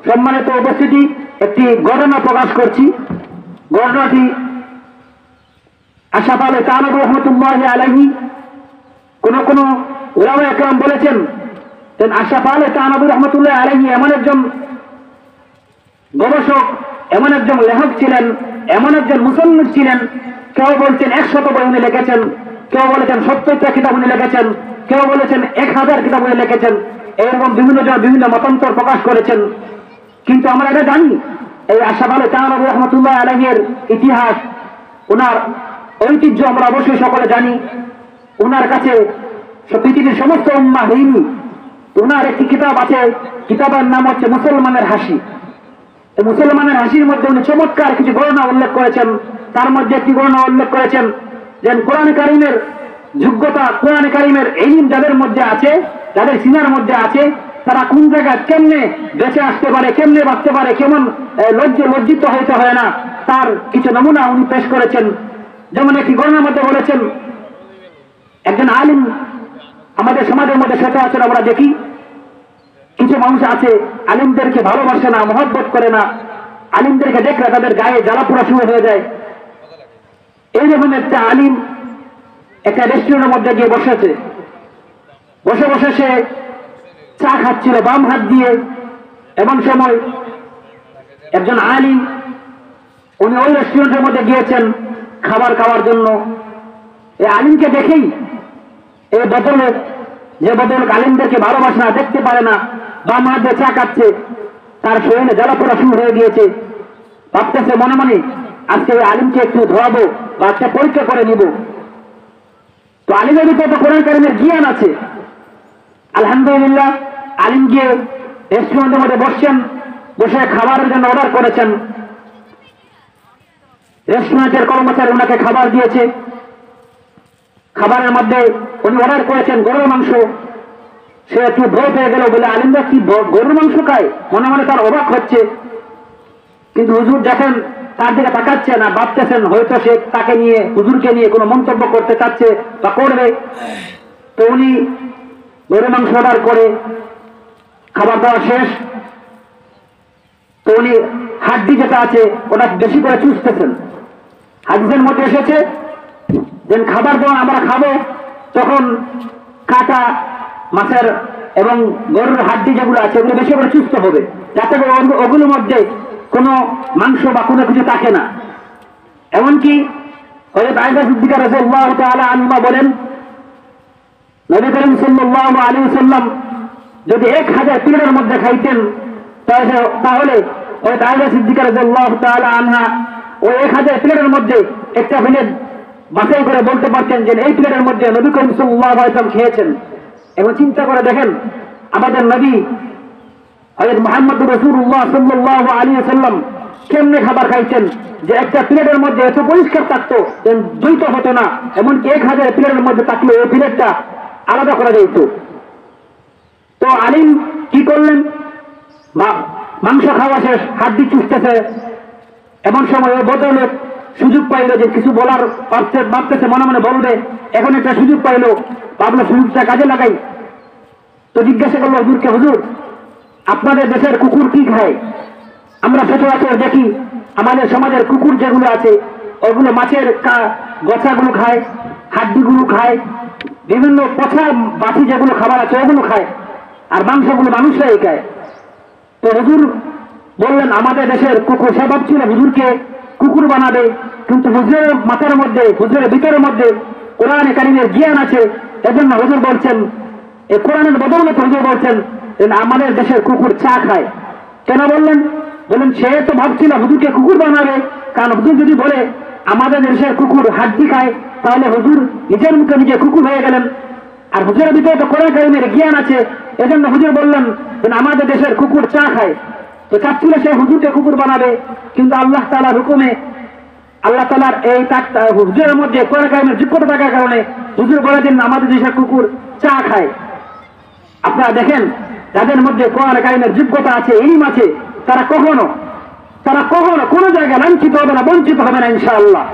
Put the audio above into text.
সম্মানিত উপস্থিতি, একটি ঘটনা প্রকাশ করছি। ঘটনাটি আশরাফ আলী থানভী রহমতুল্লাহি আলাইহি কোন উলামা একরাম বলেছেন আশরাফ আলী থানভী রহমতুল্লাহি আলাইহি এমন একজন গবেষক, এমন একজন লেখক ছিলেন, এমন একজন মুসন্নিফ ছিলেন। কেউ বলছেন 100 বই উনি লিখেছেন, কেউ বলেছেন 70টা কিতাব উনি লিখেছেন, কেউ বলেছেন 1000 কিতাব উনি লিখেছেন। এরকম বিভিন্ন জন বিভিন্ন মতান্তর প্রকাশ করেছেন। কিন্তু আমরা এটা জানি, এই আশরাফ আলী থানভী রহমতুল্লাহি আলাইহির ইতিহাস, ওনার ঐতিহ্য আমরা অবশ্যই সকলে জানি। ওনার কাছে পৃথিবীর সমস্ত উম্মাহ হয়নি। ওনার একটি কিতাব আছে, কিতাবের নাম হচ্ছে মুসলমানের হাসি। মুসলমানের হাসির মধ্যে উনি চমৎকার কিছু গণনা উল্লেখ করেছেন। তার মধ্যে একটি গণনা উল্লেখ করেছেন যে কোরআন কারীমের যোগ্যতা, কোরআন কারীমের ইলম যাদের মধ্যে আছে, যাদের সিনার মধ্যে আছে, তারা কোন জায়গায় কেমনে বেঁচে আসতে পারে, কেমনে বাঁচতে পারে, কেমন লজ্জিত হইতে হয় না, তার কিছু নমুনা উনি পেশ করেছেন। যেমন একটি গণনার মধ্যে বলেছেন, একজন আলিম আমাদের সমাজের মধ্যে সচরাচর আমরা দেখি, কিছু মানুষ আছে আলিমদেরকে ভালোবাসে না, মহব্বত করে না, আলিমদেরকে দেখলে তাদের গায়ে জ্বালা পোড়া শুরু হয়ে যায়। এইরকম একটা আলিম একটা রেস্টুরেন্টের মধ্যে গিয়ে বসেছে। বসে বসে সে চা খাচ্ছিল বাম হাত দিয়ে। এমন সময় একজন আলিম, উনি ওই রেস্টুরেন্টের মধ্যে গিয়েছেন খাবার খাওয়ার জন্য। এই আলিমকে দেখেই এই ভদ্রলোক, যে ভদ্রলোক আলিমদেরকে ভালোবাসে না, দেখতে পারে না, বাম হাত দিয়ে চা খাচ্ছে, তার শরীরে জ্বালা পোড়া শুরু হয়ে গিয়েছে। ভাবতেছে মনে মনে, আজকে ওই আলিমকে একটু ধরাবো বা একটা পরীক্ষা করে নিব। তো আলিমের ভিতরে তো কোরআন কারীমের জ্ঞান আছে। আলহামদুলিল্লাহ, আলিম গিয়ে রেস্টুরেন্টের মধ্যে বসছেন, বসে খাবারের জন্য অর্ডার করেছেন। রেস্টুরেন্টের কর্মচারী ওনাকে খাবার দিয়েছে। খাবারের মধ্যে উনি অর্ডার করেছেন গরুর মাংস। সে একটু ভয় পেয়ে গেল, বলে আলিমরা কি গরুর মাংস খায়? মনে মনে তার অবাক হচ্ছে। কিন্তু হুজুর দেখেন তার দিকে তাকাচ্ছে না, ভাবতেছেন হয়তো সে তাকে নিয়ে, হুজুরকে নিয়ে কোনো মন্তব্য করতে চাচ্ছে বা করবে। তো উনি গরুর মাংস অর্ডার করে খাবার দাওয়া শেষ। তো উনি হাড্ডি যেটা আছে ওটা বেশি করে চুষতেছেন। হাদিসের মধ্যে এসেছে যে খাবার যখন আমরা খাবো তখন কাটা মাছের এবং গরুর হাড্ডি যেগুলো আছে ওগুলো বেশি করে চুষতে হবে, যাতে করে ওগুলোর মধ্যে কোনো মাংস বা কোনো কিছু থাকে না। এমনকি হযরত আয়েশা সিদ্দিকা রাদিয়াল্লাহু তাআলা আনহা বলেন, নবী করিম সাল্লাল্লাহু আলাইহি ওয়াসাল্লাম যদি 1000 প্লেটের মধ্যে খাইতেন, তাহলে হযরত আয়েশা সিদ্দিকা রাদিয়াল্লাহু তাআলা আনহা ওই 1000 প্লেটের মধ্যে একটা প্লেট বাছাই করে বলতে পারতেন যে এই প্লেটের মধ্যে নবী করিম সাল্লাল্লাহু আলাইহি ওয়াসাল্লাম খেয়েছেন। এবং চিন্তা করে দেখেন, আমাদের নবী হযরত মুহাম্মদ রাসূলুল্লাহ সাল্লাল্লাহু আলাইহি ওয়াসাল্লাম কেমনে খাবার খাইছেন, যে একটা প্লেটের মধ্যে এত পরিষ্কার থাকতো, দ্বৈত হতো না। এমনকি 1000 প্লেটের মধ্যে থাকলে ওই প্লেটটা আলাদা করা যেত। তো আলিম কি করলেন, মাংস খাওয়া শেষ, হাড্ডি চুষতেছে। এমন সময় ওই ভদ্রলোক সুযোগ পাইল যে কিছু বলার, ভাবতেছে মনে মনে বলবে, এখন একটা সুযোগ পাইল, ভাবলো সুযোগটা কাজে লাগাই। তো জিজ্ঞাসা করলো হুজুরকে, হুজুর আপনাদের দেশের কুকুর কি খায়? আমরা সচরাচর দেখি আমাদের সমাজের কুকুর যেগুলো আছে ওগুলো মাছের গছাগুলো খায়, হাড্ডিগুলো খায়, বিভিন্ন পচা বাছি যেগুলো খাবার আছে ওগুলো খায়, আর মাংসগুলো মানুষরাই খায়। তো হুজুর বললেন আমাদের দেশের কুকুর। সে ভাবছিল হুজুরকে কুকুর বানাবে, কিন্তু হুজুরের মাথার মধ্যে, হুজুরের ভিতরের মধ্যে কোরআনে কারীমের জ্ঞান আছে। এজন্য হুজুর বলছেন, এই কোরআনের বদৌলতে হুজুর বলছেন আমাদের দেশের কুকুর চা খায়। কেন বললেন? বলেন সে তো ভাবছিল হুজুরকে কুকুর বানাবে, কারণ হুজুর যদি বলে আমাদের দেশের কুকুর হাড্ডি খায়, তাহলে হুজুর নিজের মুখে নিজে কুকুর হয়ে গেলেন। আর হুজুরের ভিতরে তো কোরআন কারীমের জ্ঞান আছে। এজন্য হুজুর বললেন আমাদের দেশের কুকুর চা খায়। তো চাচ্ছিল সে হুজুরকে কুকুর বানাবে, কিন্তু আল্লাহ তাআলার হুকুমে, আল্লাহ তাআলার এই হুজুরের মধ্যে কোরআন কারীমের যোগ্যতা থাকার কারণে হুজুর বলে দিন আমাদের দেশের কুকুর চা খায়। আপনারা দেখেন, যাদের মধ্যে কোরআন কারীমের যোগ্যতা আছে, ইলম আছে, তারা কখনো কোনো জায়গায় লাঞ্ছিত হবে না, বঞ্চিত হবে না ইনশাআল্লাহ।